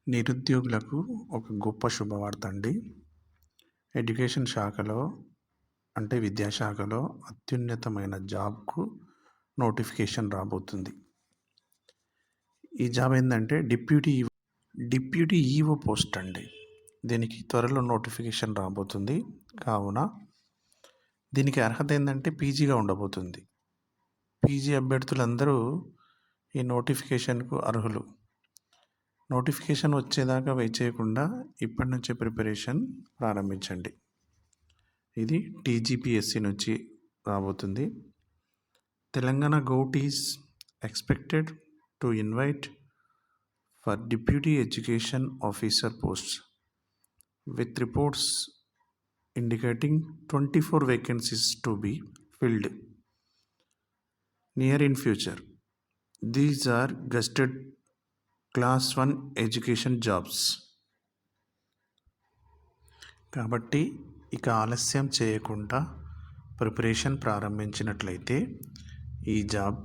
నిరుద్యోగులకు ఒక గొప్ప శుభవార్త అండి. ఎడ్యుకేషన్ శాఖలో అంటే విద్యాశాఖలో అత్యున్నతమైన జాబ్‌కు నోటిఫికేషన్ రాబోతుంది. ఈ జాబ్ ఏందంటే డిప్యూటీ ఈవో పోస్ట్ అండి. దీనికి త్వరలో నోటిఫికేషన్ రాబోతుంది. కావున దీనికి అర్హత ఏందంటే పీజీగా ఉండబోతుంది. పీజీ అభ్యర్థులందరూ ఈ నోటిఫికేషన్‌కు అర్హులు. నోటిఫికేషన్ వచ్చేదాకా వెయిట్ చేయకుండా ఇప్పటి నుంచే ప్రిపరేషన్ ప్రారంభించండి. ఇది టీజీపీఎస్సీ నుంచి రాబోతుంది. Telangana govt is expected to invite for deputy education officer posts with reports indicating 24 vacancies to be filled near in future. These are gazetted class 1 education jobs. కాబట్టి ఇక ఆలస్యం చేయకుండా ప్రిపరేషన్ ప్రారంభించినట్లయితే ఈ జాబ్